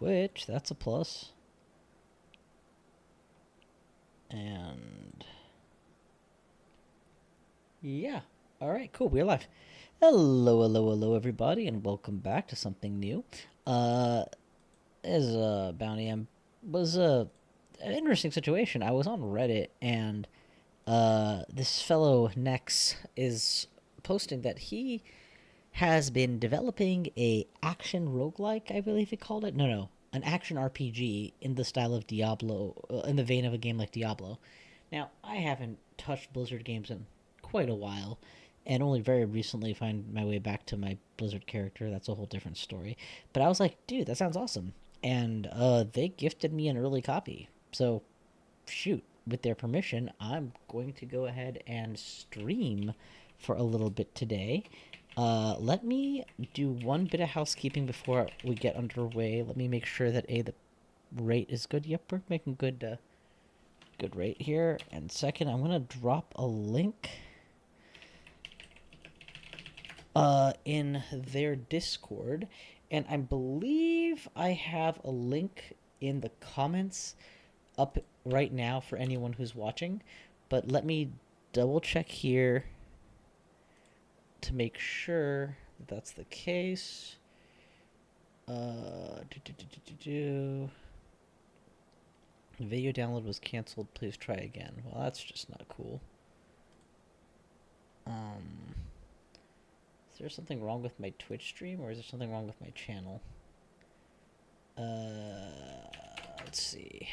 Twitch. That's a plus. And yeah. All right, cool. We're live. Hello, hello, hello, everybody, and welcome back to something new. As Bounty M was an interesting situation. I was on Reddit, and this fellow Nex is posting that he has been developing a action roguelike, I believe he called it. No, an action RPG in the style of Diablo, in the vein of a game like Diablo. Now, I haven't touched Blizzard games in quite a while, and only very recently find my way back to my Blizzard character. That's a whole different story. But I was like, dude, that sounds awesome. And they gifted me an early copy. So, shoot, with their permission, I'm going to go ahead and stream for a little bit today. Let me do one bit of housekeeping before we get underway. Let me make sure that the rate is good. Yep, we're making good rate here. And second, I'm gonna drop a link in their Discord, and I believe I have a link in the comments up right now for anyone who's watching. But let me double check here to make sure that that's the case. The video download was canceled. Please try again. Well, that's just not cool. Is there something wrong with my Twitch stream, or is there something wrong with my channel? Let's see.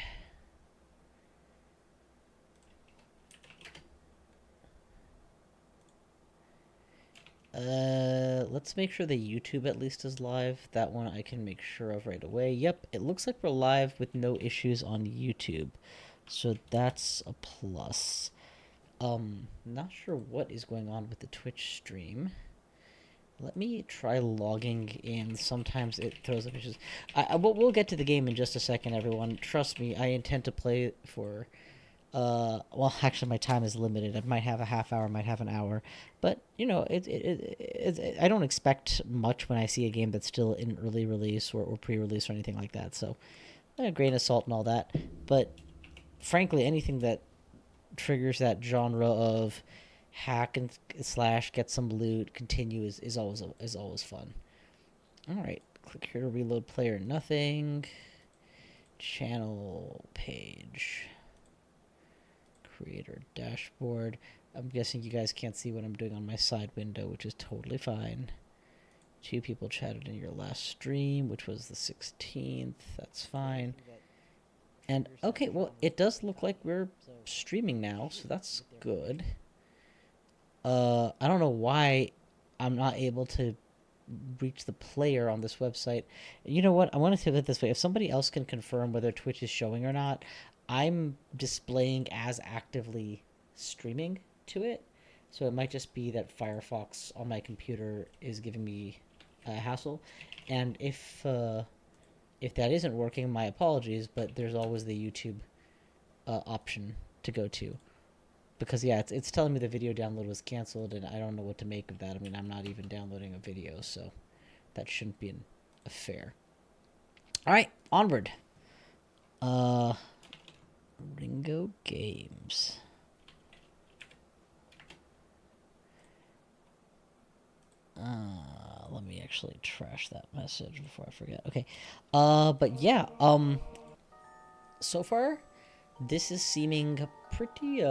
Let's make sure the YouTube at least is live. That one I can make sure of right away. Yep, it looks like we're live with no issues on YouTube. So that's a plus. Not sure what is going on with the Twitch stream. Let me try logging in. Sometimes it throws up issues. We'll get to the game in just a second, everyone. Trust me, I intend to play for... well, actually, my time is limited. I might have a half hour, might have an hour, but you know, I don't expect much when I see a game that's still in early release or pre-release or anything like that. So, a grain of salt and all that. But frankly, anything that triggers that genre of hack and slash, get some loot, continue is always fun. All right, click here to reload player. Nothing. Channel page. Creator dashboard. I'm guessing you guys can't see what I'm doing on my side window, which is totally fine. 2 people chatted in your last stream, which was the 16th. That's fine. And okay, well, it does look like we're streaming now, so that's good. I don't know why I'm not able to reach the player on this website. You know what? I want to say it this way. If somebody else can confirm whether Twitch is showing or not, I'm displaying as actively streaming to it. So it might just be that Firefox on my computer is giving me a hassle. And if that isn't working, my apologies, but there's always the YouTube option to go to. Because, yeah, it's telling me the video download was canceled, and I don't know what to make of that. I mean, I'm not even downloading a video, so that shouldn't be a fair. All right, onward. Ringo Games. Let me actually trash that message before I forget. Okay. But yeah, so far, this is seeming pretty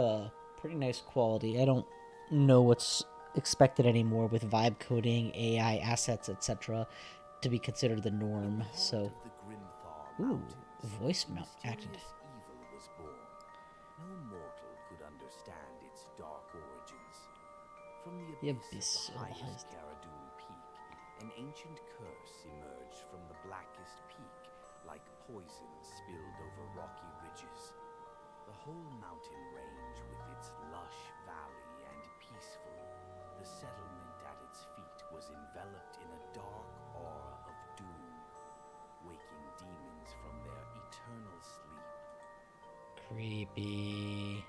nice quality. I don't know what's expected anymore with vibe coding, AI assets, etc. to be considered the norm. So, ooh, voice mount acted. No mortal could understand its dark origins. From the abyss of the highest Caradun peak, an ancient curse emerged from the blackest peak, like poison spilled over rocky ridges. The whole mountain range with its lush valley and peaceful, the settlement at its feet was enveloped in a dark aura of doom, waking demons from their eternal sleep. Creepy.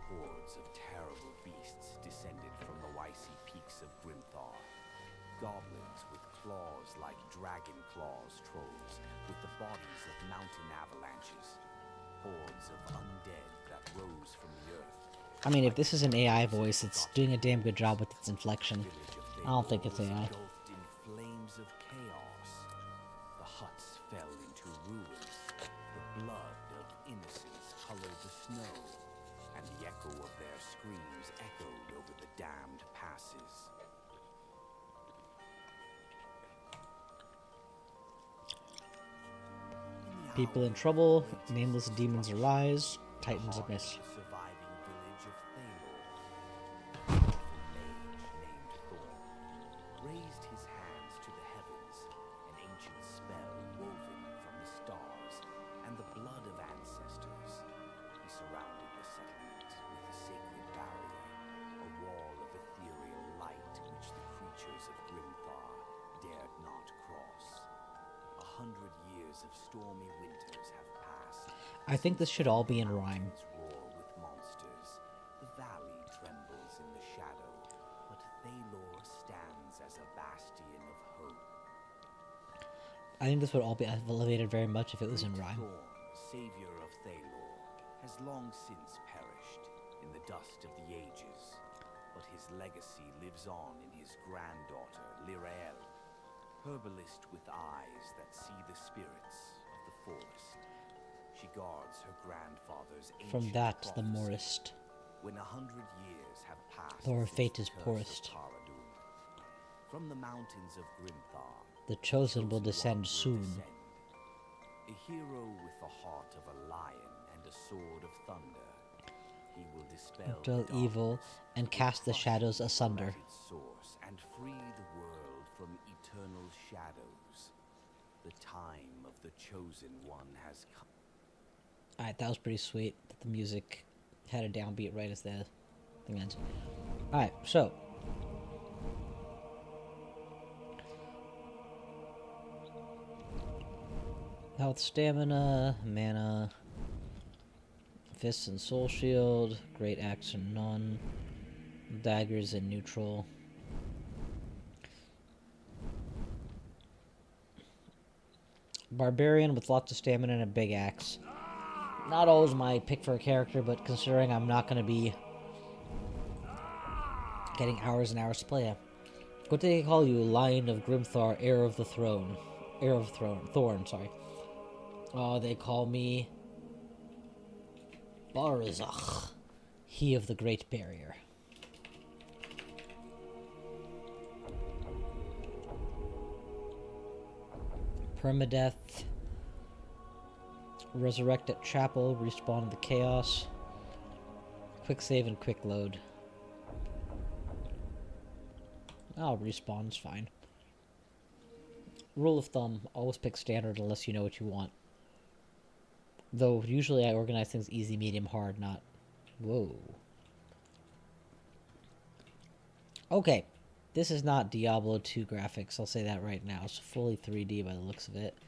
Hordes of terrible beasts descended from the icy peaks of Grimthar. Goblins with claws like dragon claws trolls, with the bodies of mountain avalanches, hordes of undead that rose from the earth. I mean, if this is an AI voice, it's doing a damn good job with its inflection. I don't think it's AI. Engulfed in flames of chaos. The huts fell into ruins. The blood of innocents colored the snow, and the echo of their screams echoed over the damned passes. People in trouble, nameless demons arise, titans abyss. Surviving village of Thalor, a powerful mage named Thorn raised his hands to the heavens, an ancient spell woven from the stars and the blood of ancestors. He surrounded the settlement with a sacred barrier, a wall of ethereal light which the creatures of Grimthar dared not cross. 100 years of stormy winters have passed. I think this should all be in rhyme. Roar with monsters. The valley trembles in the shadow, but Thalor stands as a bastion of hope. I think this would all be elevated very much if it was in rhyme. Thorn, savior of Thalor, has long since perished in the dust of the ages, but his legacy lives on in his granddaughter, Lirael, herbalist with eyes that see the spirits of the forest. She guards her grandfather's ancient From that, the prophecy. Morist. When 100 years have passed, Though her since fate the is curse of poorest. Caradun, from the mountains of Grimthar, The chosen will One descend soon. A hero with the heart of a lion and a sword of thunder. He will dispel Dispel the evil darkness, and will cast the crush shadows evil asunder. at its source and free the world from eternal shadows. The time of the chosen one has come. Alright, that was pretty sweet. The music had a downbeat right as the thing ends. Alright, so. Health, stamina, mana, fists and soul shield, great axe and none, daggers in neutral. Barbarian with lots of stamina and a big axe. Not always my pick for a character, but considering I'm not going to be getting hours and hours to play, what do they call you? Lion of Grimthar, heir of the throne. Heir of Thorn, sorry. Oh, they call me Barzakh, he of the Great Barrier. Permadeath. Resurrect at Chapel, respawn in the Chaos. Quick save and quick load. Oh, respawn's fine. Rule of thumb, always pick standard unless you know what you want. Though, usually I organize things easy, medium, hard, not... Whoa. Okay. This is not Diablo 2 graphics, I'll say that right now. It's fully 3D by the looks of it.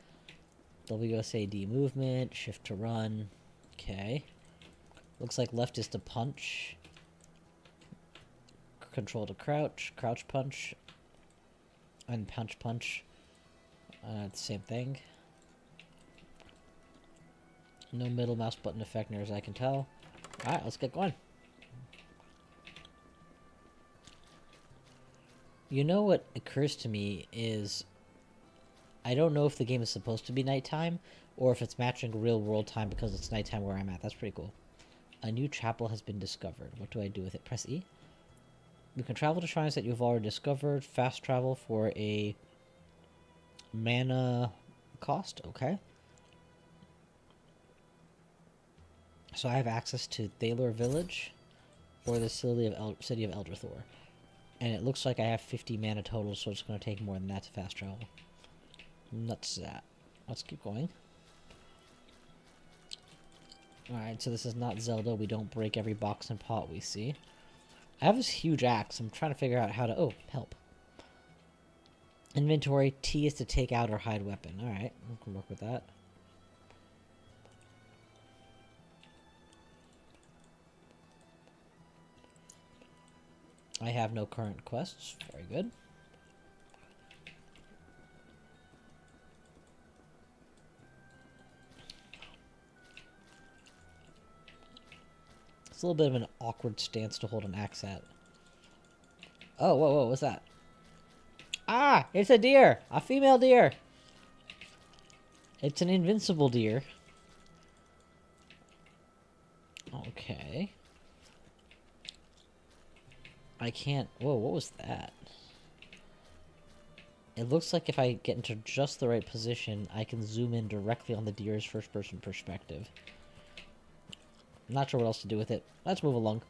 WSAD movement, shift to run. Okay. Looks like left is to punch. Control to crouch. Crouch punch. And punch punch. It's the same thing. No middle mouse button effect near as I can tell. Alright, let's get going. You know what occurs to me is I don't know if the game is supposed to be nighttime or if it's matching real world time because it's nighttime where I'm at. That's pretty cool. A new chapel has been discovered. What do I do with it? Press E. You can travel to shrines that you've already discovered. Fast travel for a mana cost. Okay. So I have access to Thalor Village or the city of Eldrathor. And it looks like I have 50 mana total, so it's going to take more than that to fast travel. Nuts that. Let's keep going. Alright, so this is not Zelda. We don't break every box and pot we see. I have this huge axe. I'm trying to figure out how to... Oh, help. Inventory. T is to take out or hide weapon. Alright, we can work with that. I have no current quests. Very good. It's a little bit of an awkward stance to hold an axe at. Oh, whoa, whoa, what's that? Ah, it's a deer! A female deer! It's an invincible deer. Okay. I can't... Whoa, what was that? It looks like if I get into just the right position, I can zoom in directly on the deer's first-person perspective. I'm not sure what else to do with it. Let's move along.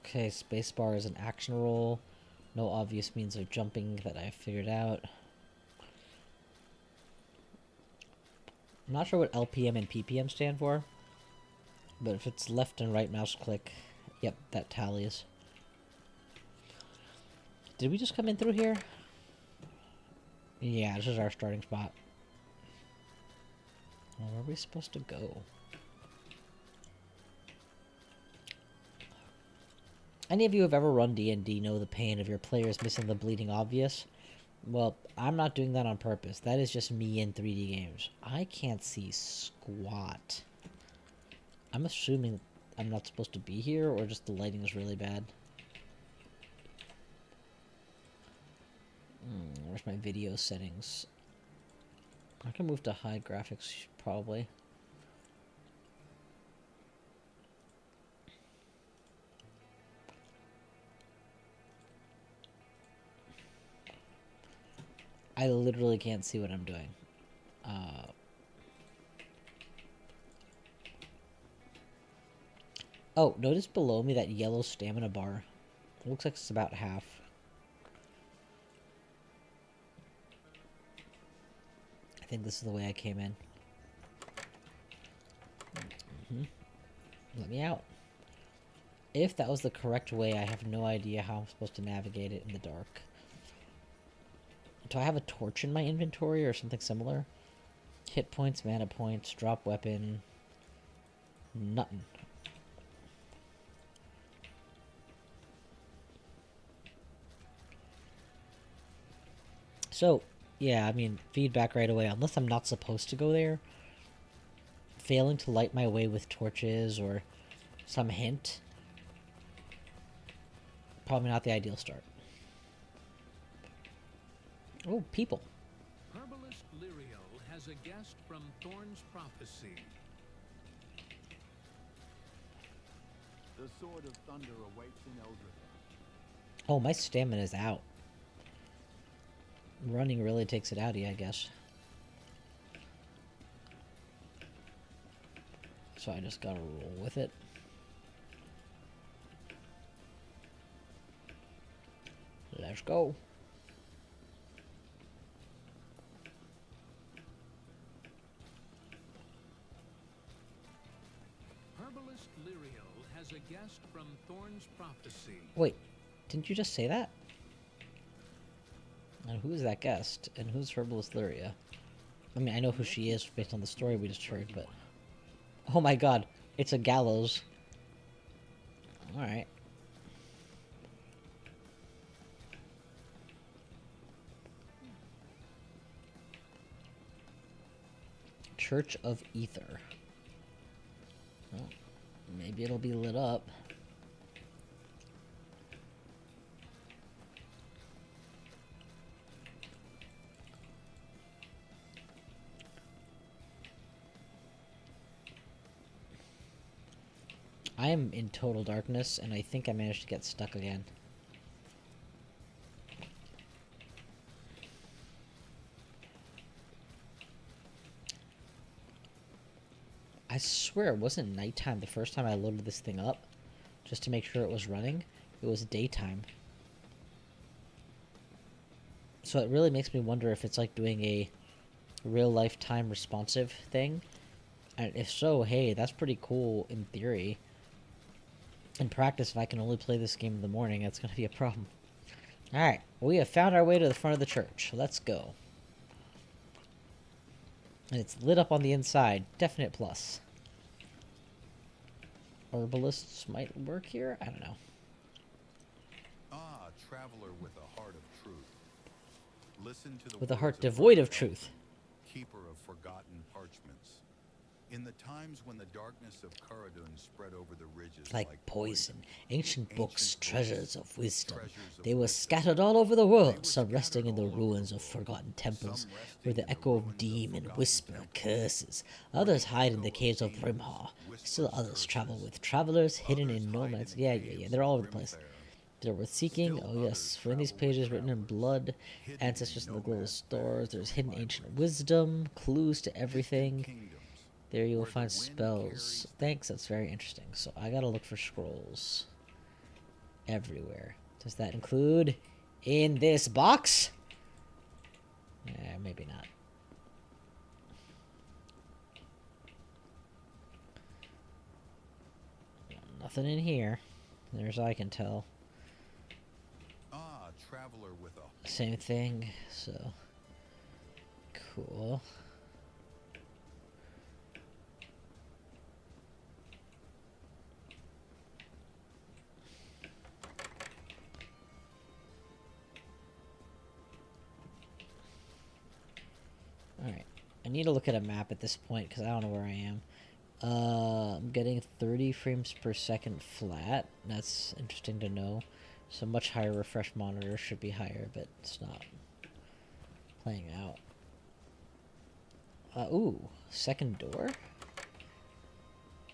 Okay, spacebar is an action roll. No obvious means of jumping that I figured out. I'm not sure what LPM and PPM stand for, but if it's left and right mouse click, yep, that tallies. Did we just come in through here? Yeah, this is our starting spot. Well, where are we supposed to go? Any of you who have ever run D&D know the pain of your players missing the bleeding obvious? Well, I'm not doing that on purpose. That is just me in 3D games. I can't see squat. I'm assuming I'm not supposed to be here, or just the lighting is really bad. Where's my video settings? I can move to high graphics, probably. I literally can't see what I'm doing. Oh, notice below me that yellow stamina bar. It looks like it's about half. I think this is the way I came in. Let me out. If that was the correct way, I have no idea how I'm supposed to navigate it in the dark. Do I have a torch in my inventory or something similar? Hit points, mana points, drop weapon. Nothing. So, yeah, I mean, feedback right away. Unless I'm not supposed to go there, failing to light my way with torches or some hint, probably not the ideal start. Oh, people. Herbalist Lirio has a guest from Thorn's Prophecy. The Sword of Thunder awaits in Eldritch. Oh, my stamina is out. Running really takes it out of you, I guess. So I just gotta roll with it. Let's go. Herbalist Lirio has a guest from Thorn's Prophecy. Wait, didn't you just say that? And who is that guest? And who's Herbalist Lyria? I mean, I know who she is based on the story we just heard, but... Oh my god, it's a gallows. Alright. Church of Ether. Well, maybe it'll be lit up. I am in total darkness, and I think I managed to get stuck again. I swear it wasn't nighttime the first time I loaded this thing up, just to make sure it was running. It was daytime. So it really makes me wonder if it's like doing a real-life time responsive thing. And if so, hey, that's pretty cool in theory. In practice, if I can only play this game in the morning, that's going to be a problem. Alright, we have found our way to the front of the church. Let's go. And it's lit up on the inside. Definite plus. Herbalists might work here? I don't know. Ah, traveler with a heart of truth. Listen to the With a words heart of devoid of Rhoda. truth. keeper of forgotten parchments. In the times when the darkness of Caradun spread over the ridges like like poison, ancient books, treasures of wisdom. treasures of They were wisdom. scattered all over the world, were some resting scattered in the all over the ruins of world, forgotten temples, some where resting the in the echo of ruins of demon forgotten whisper temples, curses. where Others the hide in the echo of caves of demons Rimha. whispers Still others travel curses. with travelers hidden Others in hide in nomads. the Yeah, caves they're all of over the place. Grimfair. They're worth seeking. Still Oh yes, others for in these travel with pages written in travelers, blood, hidden ancestors in the glowing nomad stars. bags There's or hidden libraries. ancient wisdom, clues to Distant everything. kingdoms, There you will where the find wind spells. carries Thanks, that's very interesting. So I gotta look for scrolls everywhere. Does that include in this box? Maybe not. Nothing in here. There's I can tell. Ah, traveler with a Same thing, so cool. Alright, I need to look at a map at this point because I don't know where I am. I'm getting 30 frames per second flat. That's interesting to know. So much higher refresh monitor should be higher, but it's not playing out. Ooh, second door?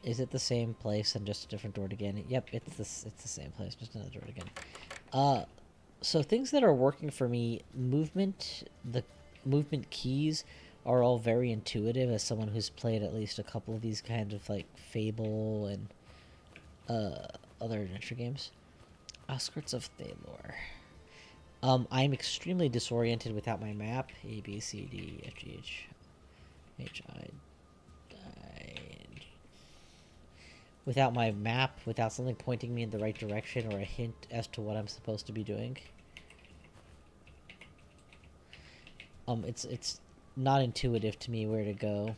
Is it the same place and just a different door again? Yep, it's the same place, just another door again. So things that are working for me, the movement keys are all very intuitive as someone who's played at least a couple of these kind of like Fable and other adventure games. Outskirts of Thalor. I'm extremely disoriented without my map. A, B, C, D, F, G, H, I. Without my map, without something pointing me in the right direction or a hint as to what I'm supposed to be doing. It's not intuitive to me where to go.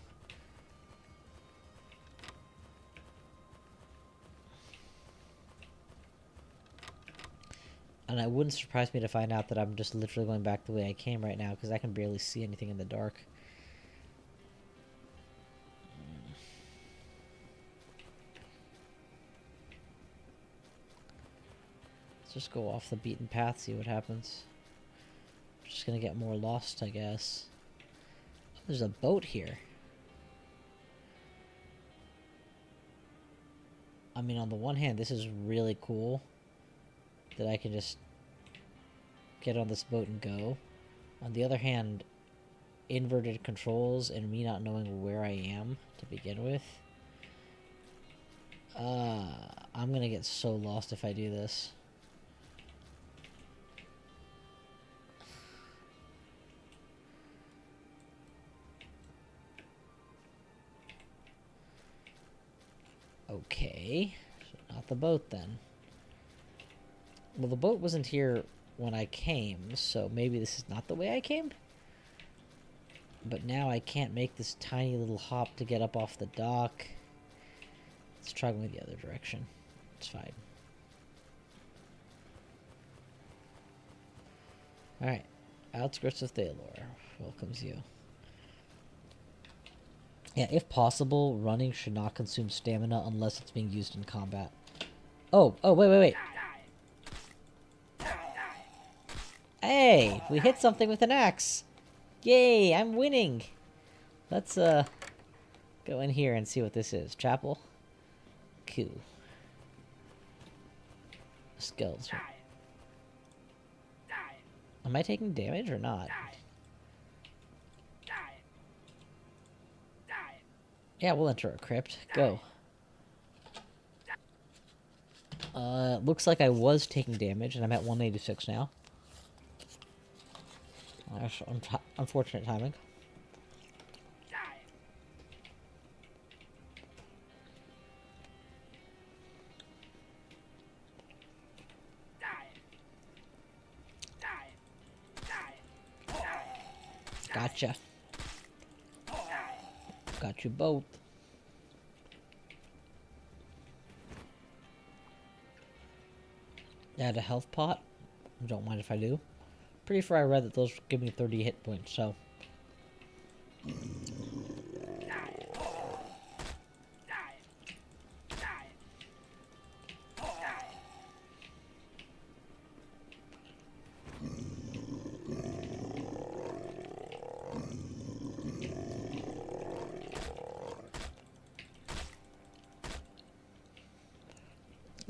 And it wouldn't surprise me to find out that I'm just literally going back the way I came right now because I can barely see anything in the dark. Let's just go off the beaten path, see what happens. Just gonna get more lost, I guess. Oh, there's a boat here. I mean, on the one hand, this is really cool that I can just get on this boat and go. On the other hand, inverted controls and me not knowing where I am to begin with. I'm gonna get so lost if I do this. Okay, so not the boat then. Well, the boat wasn't here when I came, so maybe this is not the way I came? But now I can't make this tiny little hop to get up off the dock. Let's try going the other direction. It's fine. Alright. Outskirts of Thalor welcomes you. Yeah, if possible, running should not consume stamina unless it's being used in combat. Oh, wait. Hey, we hit something with an axe. Yay, I'm winning. Let's, go in here and see what this is. Chapel? Cool. Skeleton. Am I taking damage or not? Yeah, we'll enter a crypt. Go. Looks like I was taking damage, and I'm at 186 now. That's unfortunate timing. Gotcha. Got you both. Add a health pot. Don't mind if I do. Pretty sure I read that those give me 30 hit points, so.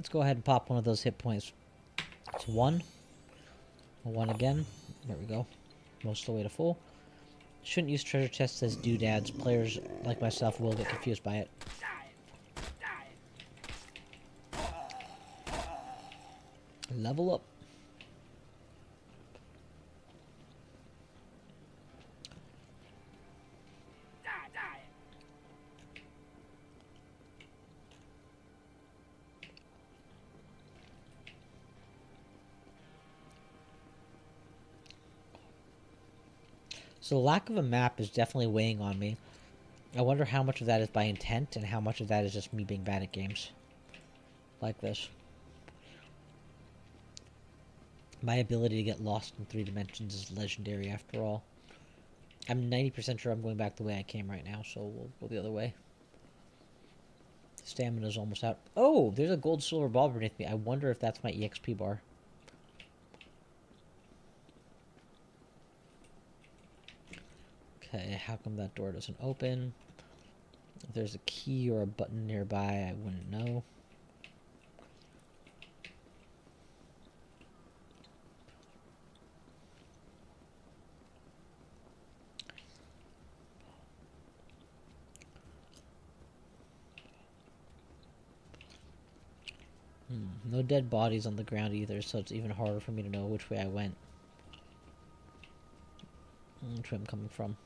Let's go ahead and pop one of those hit points. It's 1. 1 again. There we go. Most of the way to full. Shouldn't use treasure chests as doodads. Players like myself will get confused by it. Level up. So the lack of a map is definitely weighing on me. I wonder how much of that is by intent and how much of that is just me being bad at games. Like this. My ability to get lost in 3 dimensions is legendary after all. I'm 90% sure I'm going back the way I came right now, so we'll go the other way. Stamina's almost out. Oh, there's a gold silver ball beneath me. I wonder if that's my EXP bar. Okay, how come that door doesn't open? If there's a key or a button nearby, I wouldn't know. No dead bodies on the ground either, so it's even harder for me to know which way I went. Which way I'm coming from.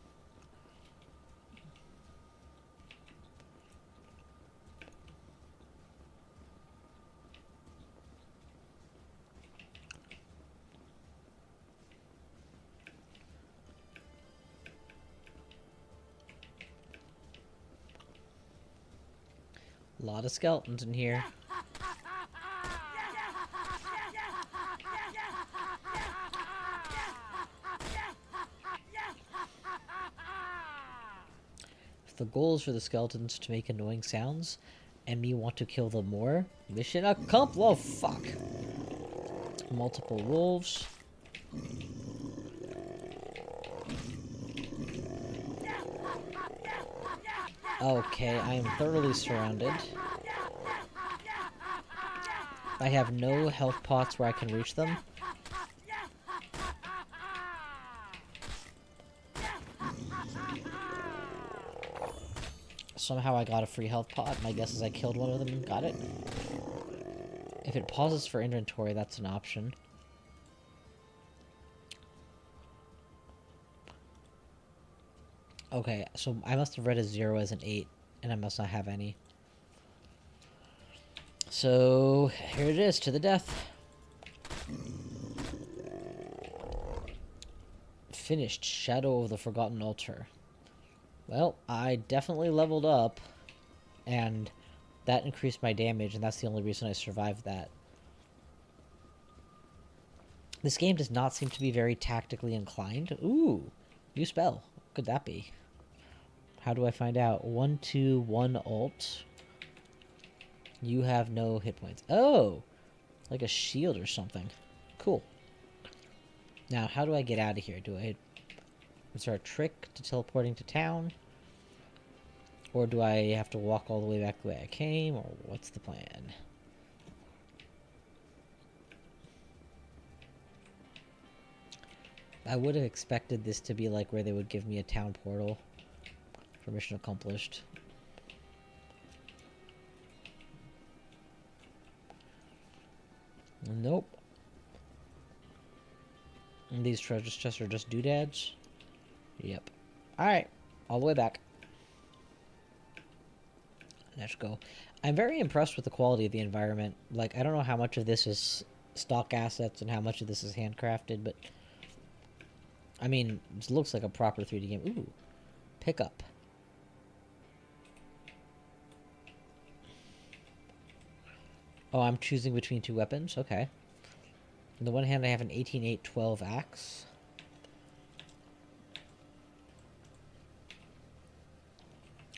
A lot of skeletons in here. If the goal is for the skeletons to make annoying sounds, and me want to kill them more, mission accomplished. Oh, fuck. Multiple wolves. Okay, I am thoroughly surrounded. I have no health pots where I can reach them. Somehow I got a free health pot. My guess is I killed one of them and got it. If it pauses for inventory, that's an option. Okay, so I must have read a 0 as an 8, and I must not have any. So, here it is, to the death. Finished, Shadow of the Forgotten Altar. Well, I definitely leveled up, and that increased my damage, and that's the only reason I survived that. This game does not seem to be very tactically inclined. Ooh, new spell. What could that be? How do I find out? 1, 2, 1 ult. You have no hit points. Oh! Like a shield or something. Cool. Now, how do I get out of here? Is there a trick to teleporting to town? Or do I have to walk all the way back the way I came? Or what's the plan? I would have expected this to be like where they would give me a town portal for mission accomplished. Nope. And these treasure chests are just doodads? Yep. Alright. All the way back. Let's go. I'm very impressed with the quality of the environment. Like, I don't know how much of this is stock assets and how much of this is handcrafted, but I mean, it looks like a proper 3D game. Ooh. Pick up. Oh, I'm choosing between 2 weapons? Okay. On the one hand, I have an 18-8-12 axe.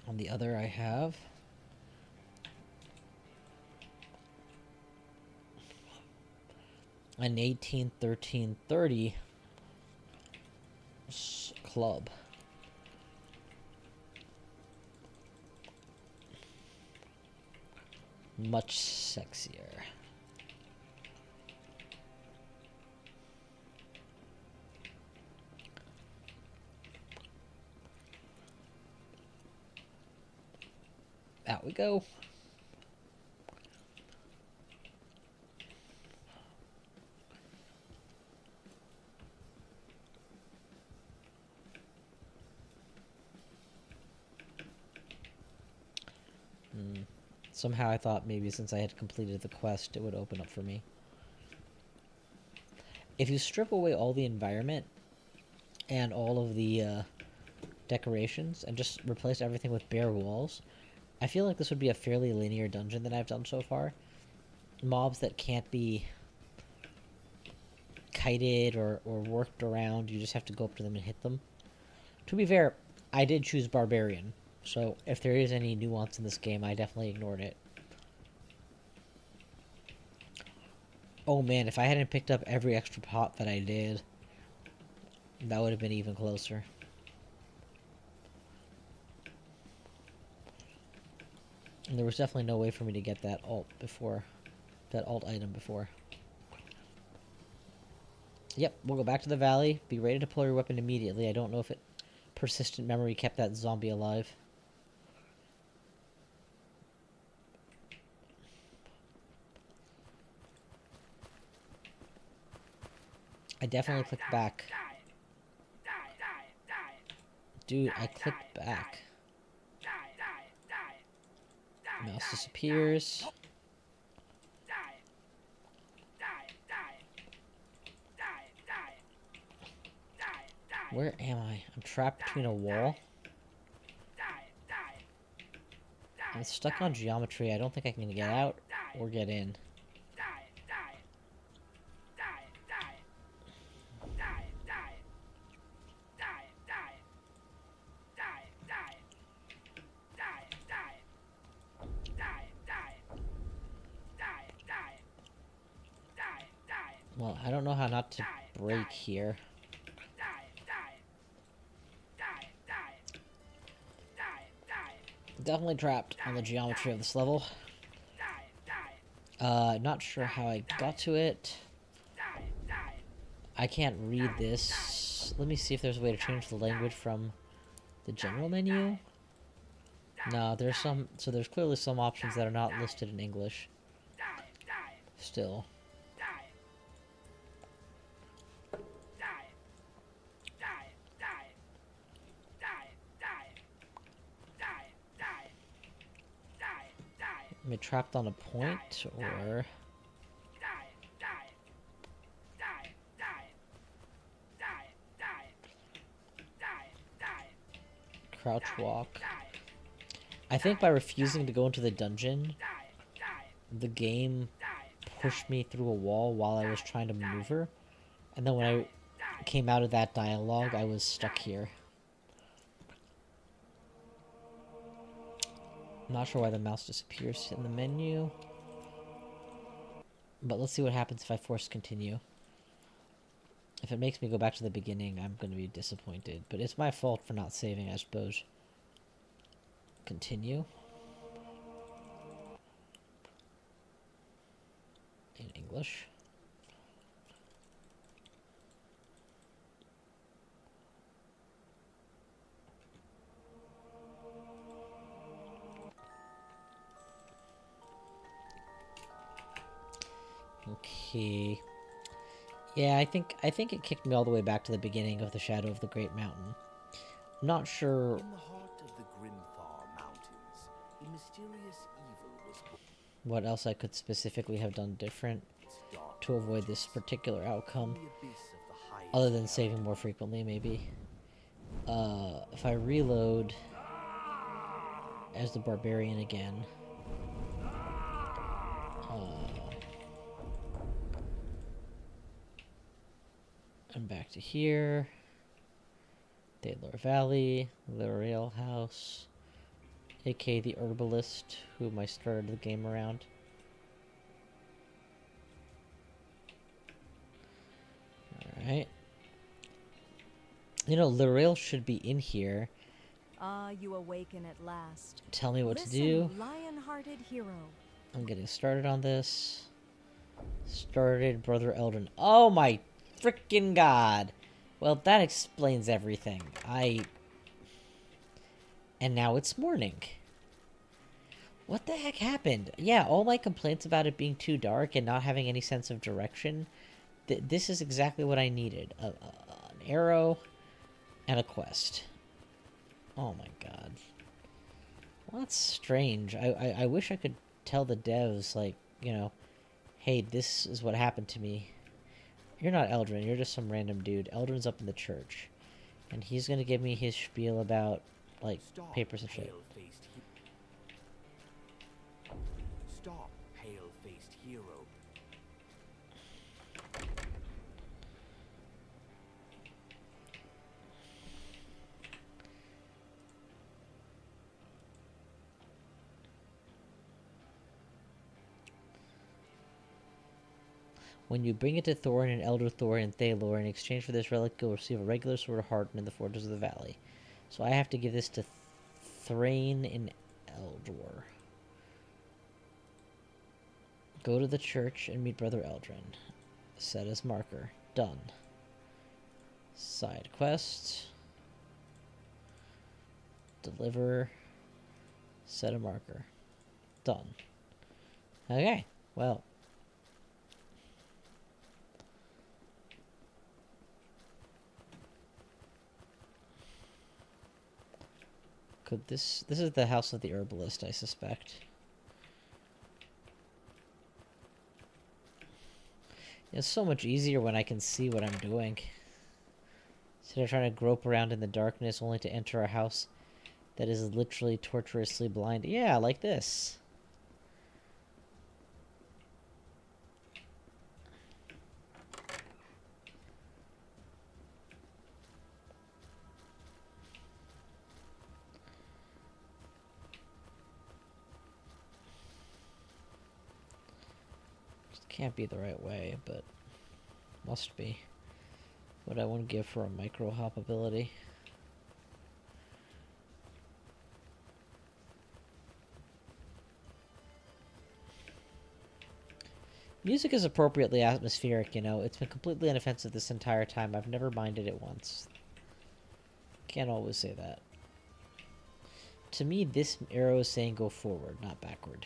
On the other, I have an 18-13-30 club. much sexier. Out we go. Somehow I thought maybe since I had completed the quest, it would open up for me. If you strip away all the environment and all of the decorations and just replace everything with bare walls, I feel like this would be a fairly linear dungeon that I've done so far. Mobs that can't be kited or worked around, you just have to go up to them and hit them. To be fair, I did choose Barbarian, so if there is any nuance in this game, I definitely ignored it. Oh man, if I hadn't picked up every extra pot that I did, that would have been even closer. And there was definitely no way for me to get that alt item before. Yep, we'll go back to the valley. Be ready to pull your weapon immediately. I don't know if persistent memory kept that zombie alive. I definitely clicked back. Dude, I clicked back. Mouse disappears. Where am I? I'm trapped between a wall. I'm stuck on geometry. I don't think I can get out or get in. Well, I don't know how not to break here. Definitely trapped on the geometry of this level. Not sure how I got to it. I can't read this. Let me see if there's a way to change the language from the general menu. No, there's some, so there's clearly some options that are not listed in English. Still. Am I trapped on a point, or... Crouch walk. I think by refusing to go into the dungeon, the game pushed me through a wall while I was trying to maneuver. And then when I came out of that dialogue, I was stuck here. I'm not sure why the mouse disappears in the menu. But let's see what happens if I force continue. If it makes me go back to the beginning, I'm going to be disappointed. But it's my fault for not saving, I suppose. Continue. In English. Okay. Yeah, I think it kicked me all the way back to the beginning of the Shadow of the Great Mountain. I'm not sure. In the heart of the Grimthar Mountains, a mysterious evil was born. What else I could specifically have done different to avoid this particular outcome, other than saving more frequently, maybe. If I reload as the Barbarian again. I'm back to here. Daedalur Valley, the Rail House, aka the Herbalist, whom I started the game around. Alright. You know, Lirael should be in here. Ah, you awaken at last. Tell me what Listen, to do. lion-hearted hero. I'm getting started on this. Started Brother Eldrin. Oh my freaking god! Well, that explains everything. And now it's morning. What the heck happened? Yeah, all my complaints about it being too dark and not having any sense of direction. This is exactly what I needed. An arrow and a quest. Oh my god. Well, that's strange. I wish I could tell the devs, like, you know, hey, this is what happened to me. You're not Eldrin, you're just some random dude. Eldrin's up in the church. And he's gonna give me his spiel about, like, Stop, papers and shit. Stop, pale-faced hero. When you bring it to Thorin and Elder Thorin and Thalor, in exchange for this relic, you'll receive a regular sword of Harden in the Forges of the Valley. So I have to give this to Thrain in Eldor. Go to the church and meet Brother Eldrin. Set as marker. Done. Side quest. Deliver. Set a marker. Done. Okay, well. Could this is the house of the herbalist, I suspect. It's so much easier when I can see what I'm doing. Instead of trying to grope around in the darkness only to enter a house that is literally torturously blind. Yeah, like this. Can't be the right way, but must be. What I wouldn't give for a micro hop ability. Music is appropriately atmospheric, you know. It's been completely inoffensive this entire time. I've never minded it once. Can't always say that. To me, this arrow is saying go forward, not backward.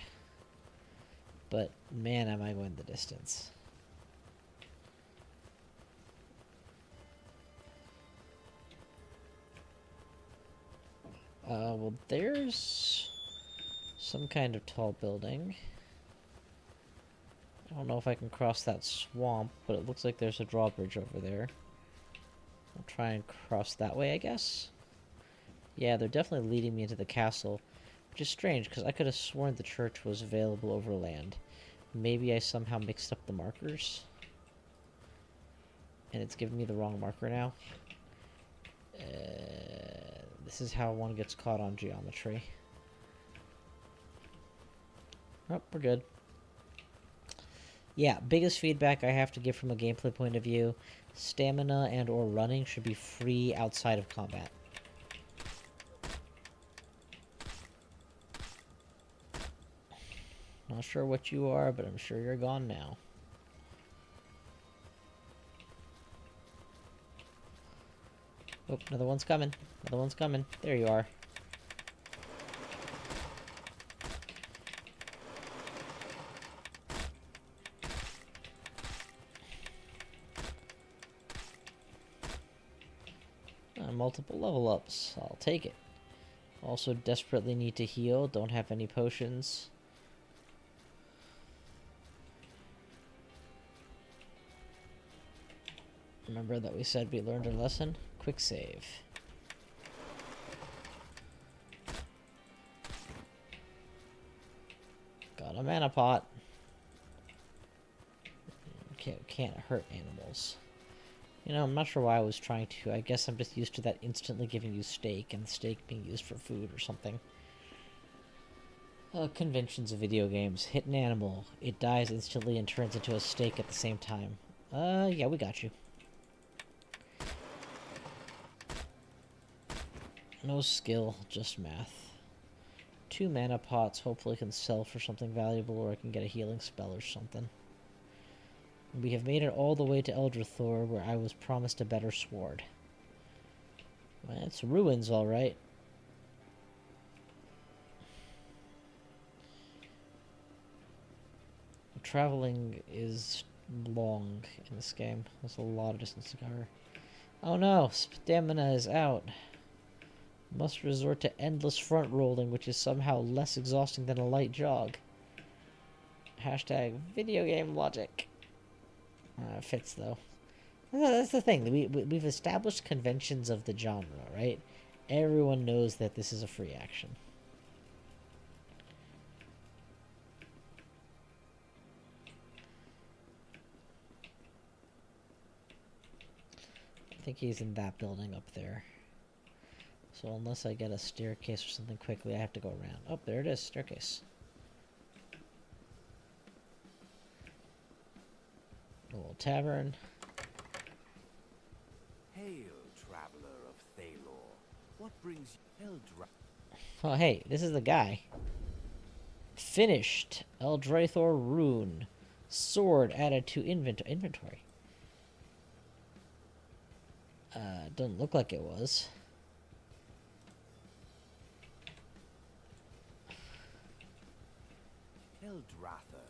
But, man, am I going the distance. Well, there's some kind of tall building. I don't know if I can cross that swamp, but it looks like there's a drawbridge over there. I'll try and cross that way, I guess. Yeah, they're definitely leading me into the castle. Which is strange, because I could have sworn the church was available over land. Maybe I somehow mixed up the markers. And it's giving me the wrong marker now. This is how one gets caught on geometry. Oh, we're good. Yeah, biggest feedback I have to give from a gameplay point of view. Stamina and or running should be free outside of combat. Not sure what you are, but I'm sure you're gone now. Oh, another one's coming. Another one's coming. There you are. Multiple level ups. I'll take it. Also desperately need to heal. Don't have any potions. Remember that we said we learned our lesson? Quick save. Got a mana pot. Can't hurt animals. You know, I'm not sure why I was trying to. I guess I'm just used to that instantly giving you steak and the steak being used for food or something. Conventions of video games. Hit an animal. It dies instantly and turns into a steak at the same time. Yeah, we got you. No skill, just math. 2 mana pots. Hopefully I can sell for something valuable, or I can get a healing spell or something. We have made it all the way to Eldrathor, where I was promised a better sword. Well, it's ruins, alright. Traveling is long in this game. There's a lot of distance to cover. Oh no, stamina is out. Must resort to endless front rolling, which is somehow less exhausting than a light jog. Hashtag video game logic. Fits though. That's the thing. We've established conventions of the genre, right? Everyone knows that this is a free action. I think he's in that building up there. So unless I get a staircase or something quickly, I have to go around. Oh, there it is, staircase. A little tavern. Hail, traveler of Thalor. What brings you Eldra? Oh, hey, this is the guy. Finished. Eldrathor rune. Sword added to inventory. Doesn't look like it was. Eldrathor.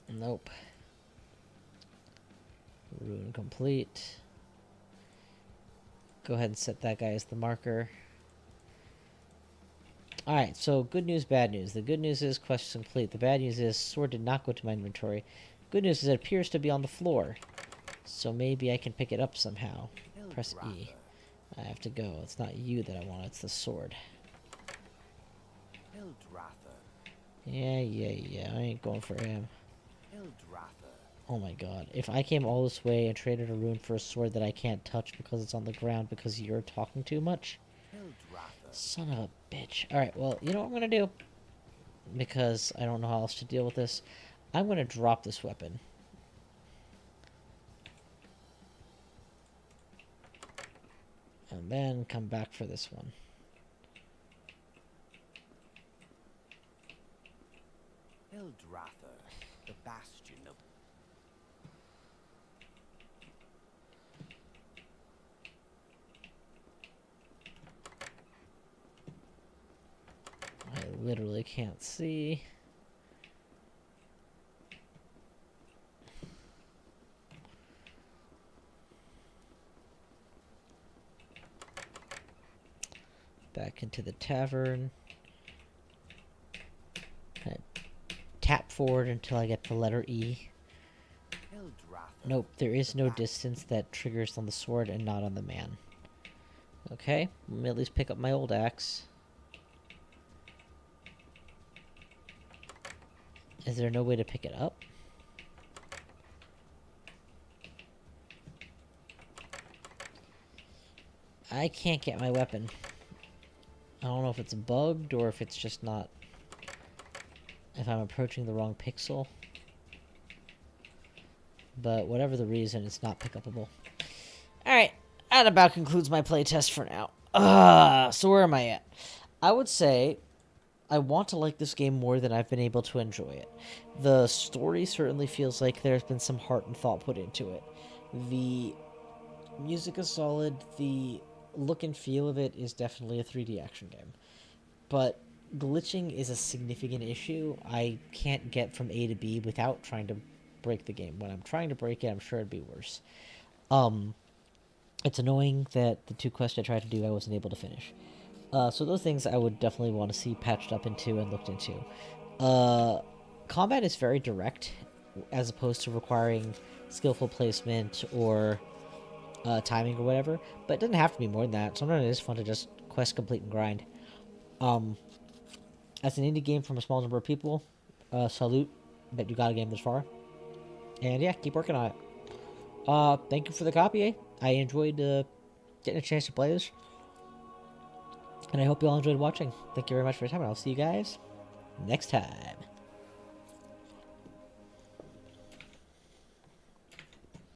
Nope. Rune complete. Go ahead and set that guy as the marker. Alright, so good news, bad news. The good news is quest complete. The bad news is sword did not go to my inventory. Good news is it appears to be on the floor. So maybe I can pick it up somehow. Press E. I have to go. It's not you that I want, it's the sword. Eldrathor. Yeah. I ain't going for him. Eldrathor. Oh my god. If I came all this way and traded a rune for a sword that I can't touch because it's on the ground because you're talking too much? Eldrathor. Son of a bitch. Alright, well, you know what I'm gonna do? Because I don't know how else to deal with this. I'm gonna drop this weapon. And then come back for this one. Eldrathor, the bastion of... I literally can't see. Back into the tavern. Tap forward until I get the letter E. Eldrathor. Nope, there is no distance that triggers on the sword and not on the man. Okay, let me at least pick up my old axe. Is there no way to pick it up? I can't get my weapon. I don't know if it's bugged or if it's just not... if I'm approaching the wrong pixel. But whatever the reason, it's not pick-upable. Alright, that about concludes my playtest for now. So where am I at? I would say I want to like this game more than I've been able to enjoy it. The story certainly feels like there's been some heart and thought put into it. The music is solid. The look and feel of it is definitely a 3D action game. But glitching is a significant issue. I can't get from A to B without trying to break the game. When I'm trying to break it, I'm sure it'd be worse. It's annoying that the 2 quests I tried to do, I wasn't able to finish. So those things I would definitely want to see patched up into and looked into. Combat is very direct, as opposed to requiring skillful placement or timing or whatever. But it doesn't have to be more than that. Sometimes it is fun to just quest complete and grind. As an indie game from a small number of people, salute that you got a game this far. And yeah, keep working on it. Thank you for the copy, eh? I enjoyed getting a chance to play this. And I hope you all enjoyed watching. Thank you very much for your time, and I'll see you guys next time.